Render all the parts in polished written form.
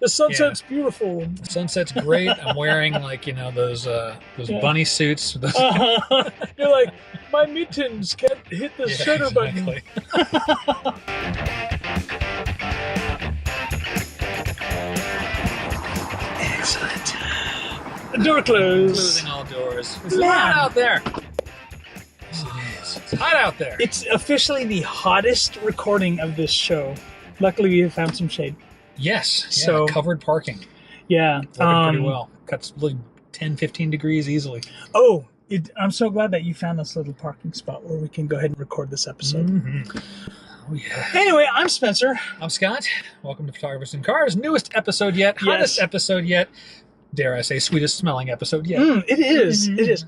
The sunset's beautiful. The sunset's great. I'm wearing like those bunny suits. Those... You're like, my mittens can't hit the shutter button. Excellent. Door closed. Closing all doors. It's hot out there. It's hot out there. It's officially the hottest recording of this show. Luckily, we have found some shade. Yes. Yeah, so covered parking. Yeah. Working pretty well. Cuts like 10, 15 degrees easily. Oh, I'm so glad that you found this little parking spot where we can go ahead and record this episode. Mm-hmm. Oh, yeah. Anyway, I'm Spencer. I'm Scott. Welcome to Photographers and Cars. Newest episode yet. Hottest episode yet. Dare I say, sweetest smelling episode yet. It is. Mm-hmm. It is.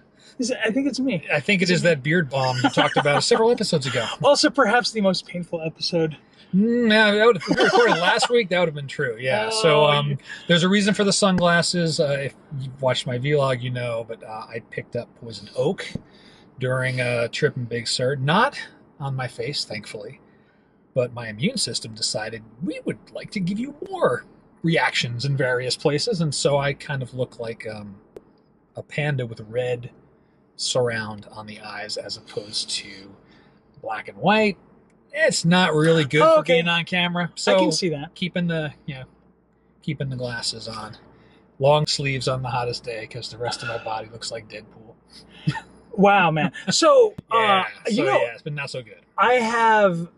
I think it's me. I think it is that beard balm you talked about several episodes ago. Also, perhaps the most painful episode. No, if we recorded last week, that would have been true. Yeah. There's a reason for the sunglasses. If you've watched my vlog, you know, but I picked up poison oak during a trip in Big Sur. Not on my face, thankfully, but my immune system decided we would like to give you more reactions in various places, and so I kind of look like a panda with red surround on the eyes as opposed to black and white. It's not really good for being on camera. So I can see that. Keeping the glasses on. Long sleeves on the hottest day because the rest of my body looks like Deadpool. Wow, man. So, it's been not so good. I have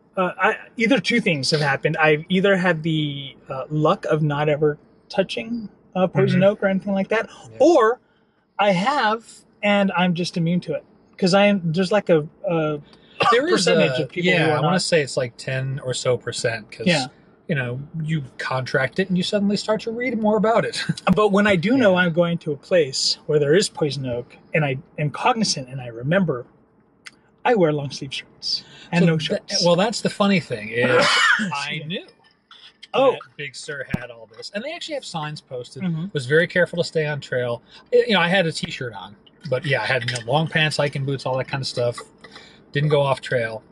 either two things have happened. I've either had the luck of not ever touching poison oak or anything like that, or I have, and I'm just immune to it because there's like a there is percentage of people. I want to say it's like 10 or so percent because you contract it and you suddenly start to read more about it. But when I do know I'm going to a place where there is poison oak and I am cognizant and I remember, I wear long sleeve shirts and no shorts. That's the funny thing is I knew. that Big Sur had all this, and they actually have signs posted. Was very careful to stay on trail. I had a t-shirt on, but I had long pants, hiking boots, all that kind of stuff. Didn't go off trail.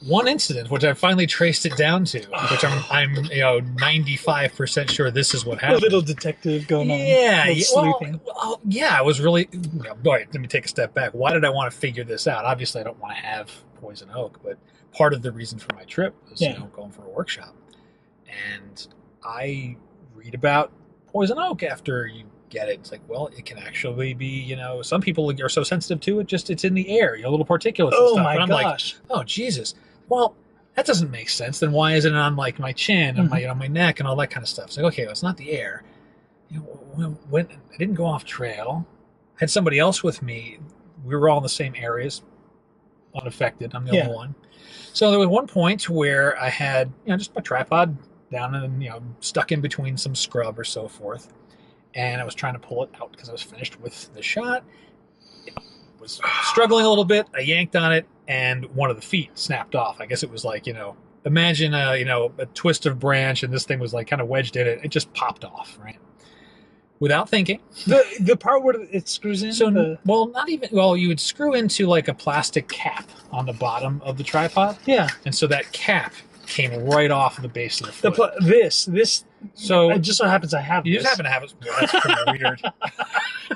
One incident, which I finally traced it down to, which I'm 95% sure this is what happened. A little detective going on. I was really. All right, let me take a step back. Why did I want to figure this out? Obviously, I don't want to have poison oak, but part of the reason for my trip was going for a workshop, and I read about poison oak after you get it. It's like, well, it can actually be, some people are so sensitive to it, it's in the air, little particulates and stuff. And I'm gosh. Like, oh, Jesus. Well, that doesn't make sense. Then why isn't it on like my chin and my neck and all that kind of stuff? It's like, okay, well, it's not the air. When I didn't go off trail, I had somebody else with me. We were all in the same areas, unaffected. I'm the only one. So there was one point where I had, just my tripod down and, stuck in between some scrub or so forth. And I was trying to pull it out because I was finished with the shot. It was struggling a little bit. I yanked on it, and one of the feet snapped off. I guess it was like, imagine a twist of branch, and this thing was like kind of wedged in it. It just popped off, right? Without thinking. The part where it screws in? You would screw into like a plastic cap on the bottom of the tripod. Yeah. And so that cap came right off the base of the foot. This. So it just so happens I have. You just happen to have it. Well, that's pretty weird.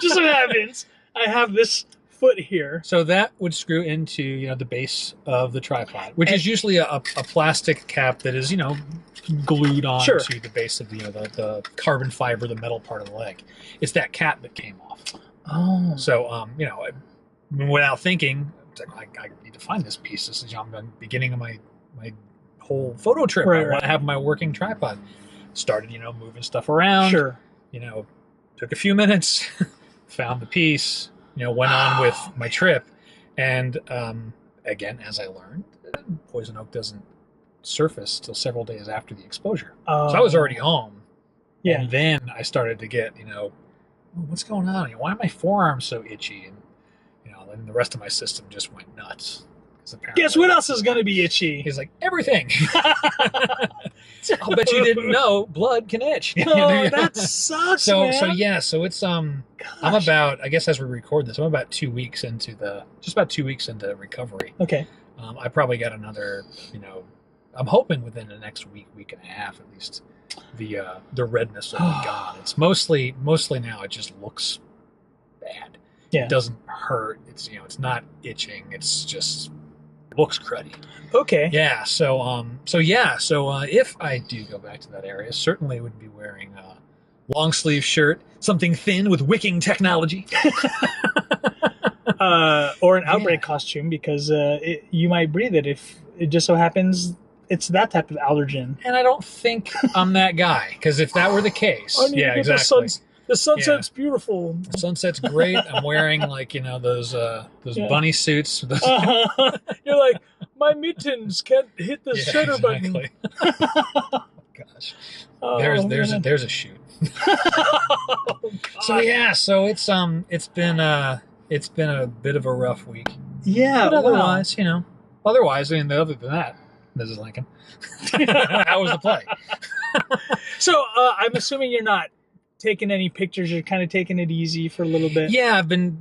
Just so happens I have this foot here. So that would screw into the base of the tripod, which is usually a plastic cap that is glued on to the base of the carbon fiber, the metal part of the leg. It's that cap that came off. Oh. So without thinking, I need to find this piece. This is the beginning of my whole photo trip. I want to have my working tripod. Started, moving stuff around. Sure. Took a few minutes, found the piece, went on with my trip. And again, as I learned, poison oak doesn't surface till several days after the exposure. So I was already home. Yeah. And then I started to get, what's going on? Why are my forearms so itchy? And, and the rest of my system just went nuts. Guess what else is going to be itchy? He's like, everything. I'll bet you didn't know blood can itch. Oh, that sucks, man. So it's I'm about, I guess as we record this, I'm about 2 weeks into recovery. Okay. I probably got another, I'm hoping within the next week and a half at least, the redness will be gone. It's mostly now it just looks bad. Yeah. It doesn't hurt. It's it's not itching. It's just looks cruddy. Okay. Yeah. So if I do go back to that area, certainly would be wearing a long sleeve shirt, something thin with wicking technology. Or an outbreak costume, because you might breathe it if it just so happens it's that type of allergen. And I don't think I'm that guy, because if that were the case, yeah, exactly. The sunset's beautiful. The sunset's great. I'm wearing those bunny suits. Those... You're like, my mittens can't hit the shutter button. Gosh, Oh, there's a shoot. So it's been a bit of a rough week. Yeah, but otherwise, other than that, Mrs. Lincoln, how was the play? So I'm assuming you're not taking any pictures. You're kind of taking it easy for a little bit. Yeah, I've been,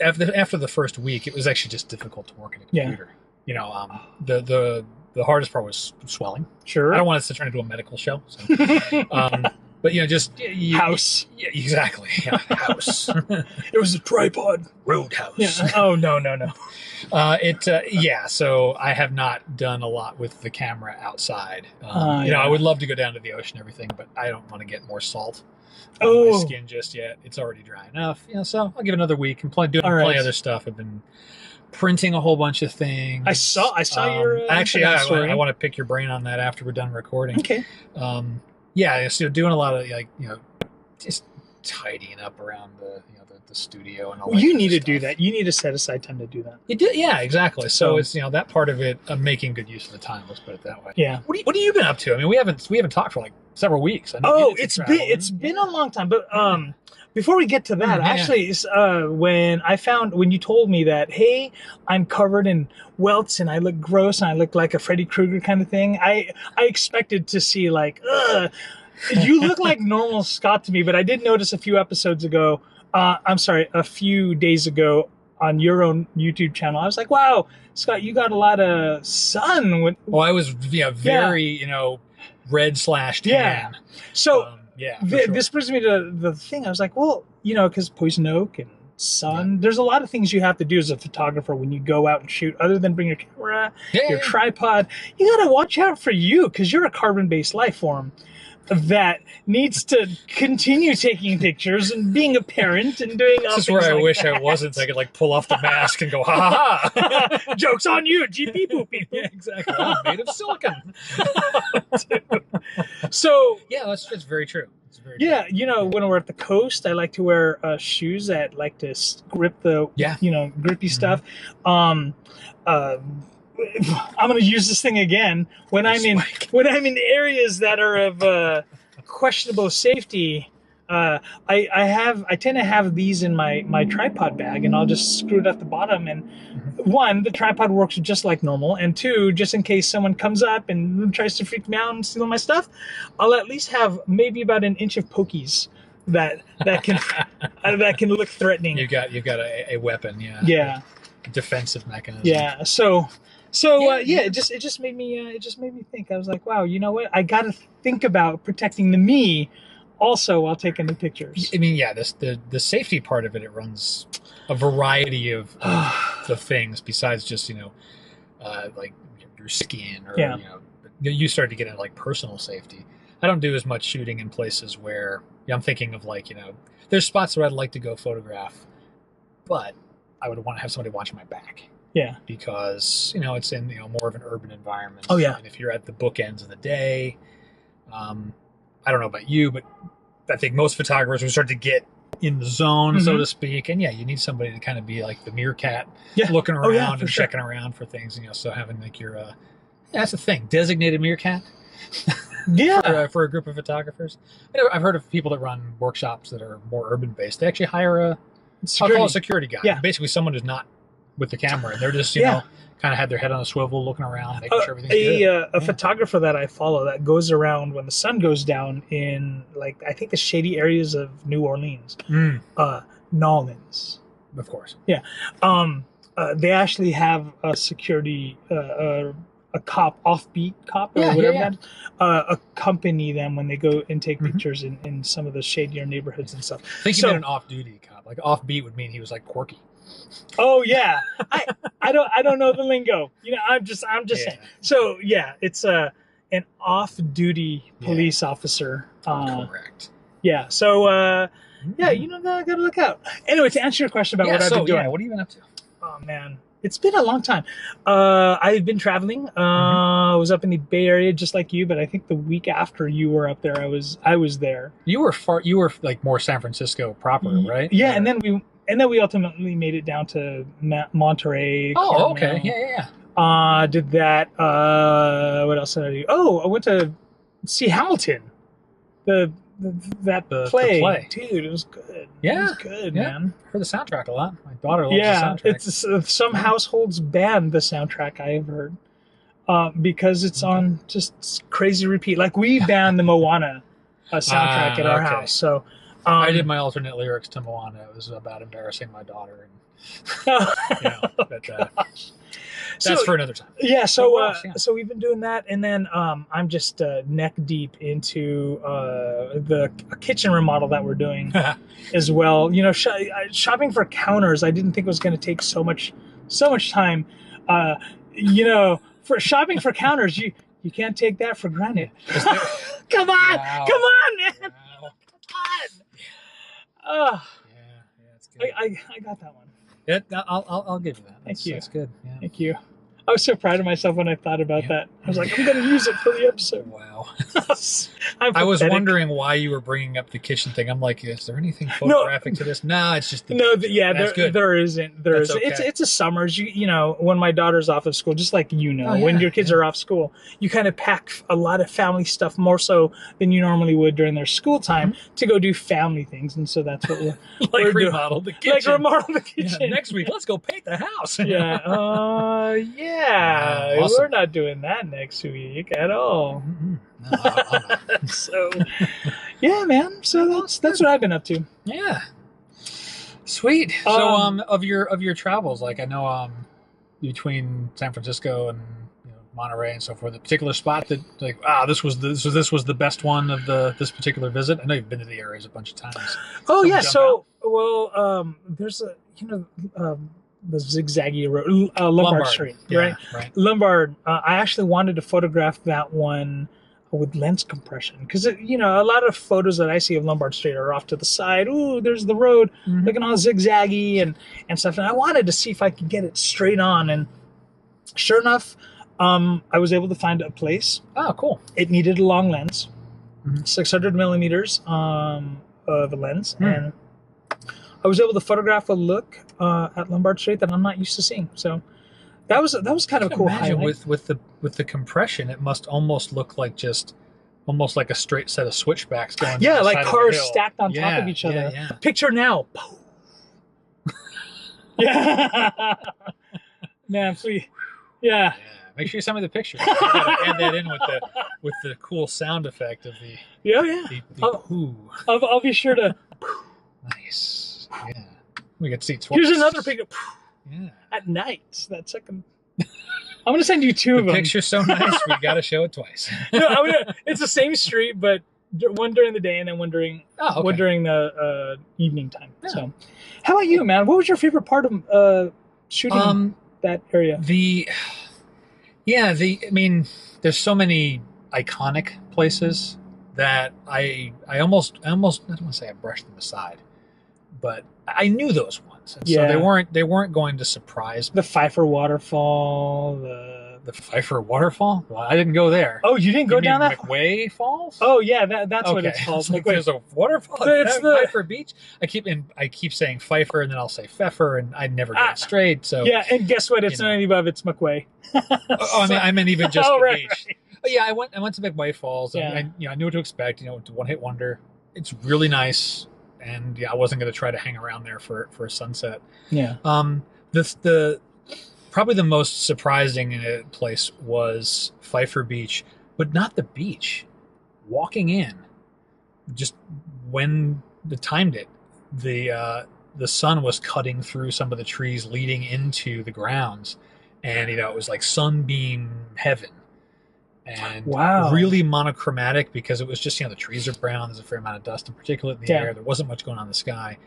after the first week, it was actually just difficult to work in a computer. Yeah. The hardest part was swelling. Sure. I don't want us to turn into a medical show. So. But house. Yeah, exactly. Yeah, house. It was a tripod. Roadhouse. Yeah. Oh no. So I have not done a lot with the camera outside. I would love to go down to the ocean and everything, but I don't want to get more salt on my skin just yet. It's already dry enough. So I'll give it another week and play other stuff. I've been printing a whole bunch of things. I saw your actually. I want to pick your brain on that after we're done recording. Okay. So doing a lot of just tidying up around the studio and all. Well, you need to do that. You need to set aside time to do that. You do, yeah, exactly. So it's that part of it. I'm making good use of the time. Let's put it that way. Yeah. What have you been up to? I mean, we haven't talked for like several weeks. It's been a long time, but before we get to that, actually, when you told me that, hey, I'm covered in welts and I look gross and I look like a Freddy Krueger kind of thing, I expected to see like, you look like normal Scott to me, but I did notice a few days ago on your own YouTube channel, I was like, wow, Scott, you got a lot of sun. I was very red/tan. Yeah. So sure. This brings me to the thing. I was like, well, because poison oak and sun, there's a lot of things you have to do as a photographer when you go out and shoot, other than bring your camera, your tripod. You got to watch out for you, because you're a carbon-based life form that needs to continue taking pictures and being a parent and doing this is where I wish I wasn't, so I could pull off the mask and go, ha ha. Joke's on you, GP poopy. Yeah, exactly. I'm made of silicon. So that's very true. It's very true. When we're at the coast, I like to wear shoes that like to grip the grippy stuff. I'm going to use this thing again when I'm in areas that are of questionable safety. I tend to have these in my tripod bag, and I'll just screw it at the bottom. And one, the tripod works just like normal, and two, just in case someone comes up and tries to freak me out and steal my stuff, I'll at least have maybe about an inch of pokies that can that can look threatening. You've got a weapon, yeah, a defensive mechanism. Yeah, so it just made me think. I was like, wow, you know what? I got to think about protecting the me also while taking the pictures. I mean, the safety part of it runs a variety of the things besides just like your skin or you start to get into like personal safety. I don't do as much shooting in places where I'm thinking of there's spots where I'd like to go photograph, but I would want to have somebody watching my back. Yeah. Because, it's in, more of an urban environment. Oh, yeah. And if you're at the bookends of the day, I don't know about you, but I think most photographers will start to get in the zone, so to speak. And you need somebody to kind of be like the meerkat, looking around and checking around for things, so having like your, that's the thing, designated meerkat. For a group of photographers. I've heard of people that run workshops that are more urban based. They actually hire a security guy. Yeah. Basically someone who's not with the camera, and they're just kind of had their head on a swivel looking around, making sure everything's good. A photographer that I follow that goes around when the sun goes down in I think the shady areas of New Orleans, Nolans, of course. They actually have a security a cop, offbeat cop or Yeah, whatever yeah. accompany them when I and take pictures in some of the shadier neighborhoods and stuff. I think you meant an off-duty cop. Like offbeat would mean he was like quirky. Oh yeah, I don't know the lingo. I'm just saying. So yeah, it's an off-duty police officer. Correct. Yeah. So yeah, gotta look out. Anyway, to answer your question about what I've been doing. Yeah, what have you been up to? Oh man, it's been a long time. I've been traveling. I was up in the Bay Area just like you, but I think the week after you were up there, I was there. You were far. You were like more San Francisco proper, right? Yeah, and then we ultimately made it down to Monterey. Oh, Carmel. okay. Yeah. Did that. What else did I do? Oh, I went to see Hamilton. The play. Dude, it was good. Yeah, it was good, man. I heard the soundtrack a lot. My daughter loves the soundtrack. It's some households ban the soundtrack, I have heard, because it's on just crazy repeat. Like we banned the Moana soundtrack at our house. So I did my alternate lyrics to Moana. It was about embarrassing my daughter, and that's for another time. Yeah, so we've been doing that, and then I'm just neck deep into the kitchen remodel that we're doing as well. Shopping for counters, I didn't think it was going to take so much time. For shopping for counters, you can't take that for granted. Come on, man. Wow. Come on. It's good. I got that one. I'll give you that. Thank you. That's good. Yeah. Thank you. I was so proud of myself when I thought about that. I was like, I'm going to use it for the episode. Wow. I was wondering why you were bringing up the kitchen thing. I'm like, is there anything photographic to this? No, it's just there isn't. There isn't. Okay. It's a summers. When my daughter's off of school, just like when your kids are off school, you kind of pack a lot of family stuff more so than you normally would during their school time to go do family things, and so that's what we're remodel the kitchen. Like remodel the kitchen. Yeah, next week, let's go paint the house. Yeah. Awesome. We're not doing that next week at all. No, So, yeah, man. So that's what I've been up to. Yeah. Sweet. So, of your travels, like I know, between San Francisco and Monterey and so forth, a particular spot that like this was the best one of this particular visit. I know you've been to the areas a bunch of times. Oh yeah. So there's the zigzaggy road, Lombard Street, right? Lombard. I actually wanted to photograph that one with lens compression because a lot of photos that I see of Lombard Street are off to the side. Ooh, there's the road looking all zigzaggy and stuff. And I wanted to see if I could get it straight on. And sure enough, I was able to find a place. Oh, cool. It needed a long lens, 600 millimeters of a lens, and I was able to photograph a look at Lombard Street that I'm not used to seeing. So that was kind of a cool highlight. With the compression, it must almost look like almost like a straight set of switchbacks going. Yeah, like cars stacked on top of each other. Yeah. Picture now. Yeah. Man, please. Yeah. Make sure you send me the picture. I gotta add that in with the cool sound effect of the the poo. I'll be sure to. Nice. Yeah. We get to see twice. Here's another picture. Yeah. At night. That second. I'm gonna send you two of them. The picture's so nice. We gotta show it twice. It's the same street, but one during the day and then one during the evening time. Yeah. So, how about you, man? What was your favorite part of shooting that area? I mean, there's so many iconic places that I almost I don't want to say I brushed them aside, but I knew those ones, and so they weren't going to surprise me. The Pfeiffer waterfall, the Pfeiffer waterfall. Well, I didn't go there. Oh, you didn't go down that McWay Falls? Oh yeah, that's what it's called. Like, there's a waterfall. It's Pfeiffer Beach. I keep saying Pfeiffer, and then I'll say Pfeffer, and I never get it straight. So yeah, and guess what? It's not any above. It's McWay. I meant even just the beach. Right. But yeah, I went to McWay Falls, and I knew what to expect. It's a one-hit wonder. It's really nice, and I wasn't going to try to hang around there for a sunset. Yeah. The probably the most surprising place was Pfeiffer Beach, but not the beach. Walking in, just when the timed it, the sun was cutting through some of the trees leading into the grounds, and it was like sunbeam heaven, and Wow. really monochromatic because it was just the trees are brown. There's a fair amount of dust and particulate in the air. There wasn't much going on in the sky.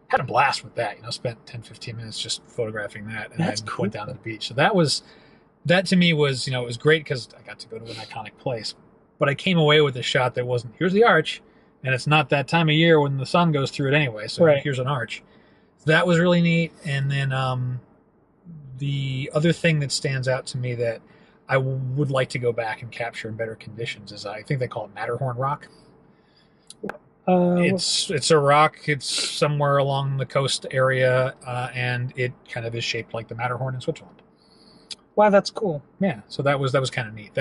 Had a blast with that. Spent 10-15 minutes just photographing that, and That's then cool. went down to the beach. So that to me was it was great because I got to go to an iconic place. But I came away with a shot that wasn't, here's the arch, and it's not that time of year when the sun goes through it anyway, so here's an arch. So that was really neat. And then the other thing that stands out to me that I would like to go back and capture in better conditions is, I think they call it Matterhorn rock. It's a rock. It's somewhere along the coast area, and it kind of is shaped like the Matterhorn in Switzerland. Wow, that's cool. Yeah, so that was kind of neat.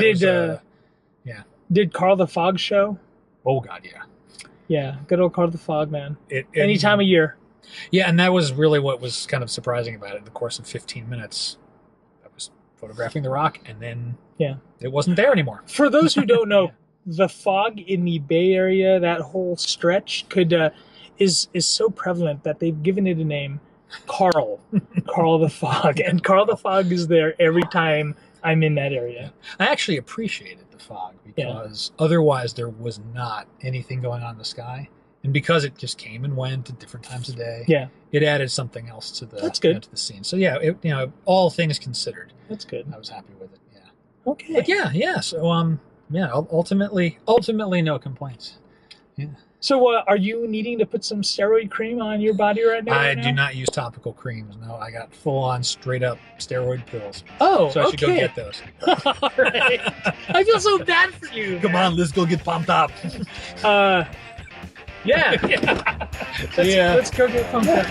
Did Carl the Fog show? Oh God, yeah. Yeah, good old Carl the Fog, man. Any time of year. Yeah, and that was really what was kind of surprising about it. In the course of 15 minutes, I was photographing the rock, and then it wasn't there anymore. For those who don't know, the fog in the Bay Area, that whole stretch, is so prevalent that they've given it a name, Carl the Fog, and Carl the Fog is there every time I'm in that area. I actually appreciated the fog because otherwise there was not anything going on in the sky, and because it just came and went at different times of day, it added something else to the to the scene. So all things considered, that's good. I was happy with it. Yeah. Okay. But so ultimately no complaints. Yeah. So are you needing to put some steroid cream on your body right now? I do not use topical creams. No, I got full-on, straight-up steroid pills. Oh, so I should go get those. All right. I feel so bad for you. Come on, let's go get pumped up. Yeah. Let's go get pumped up.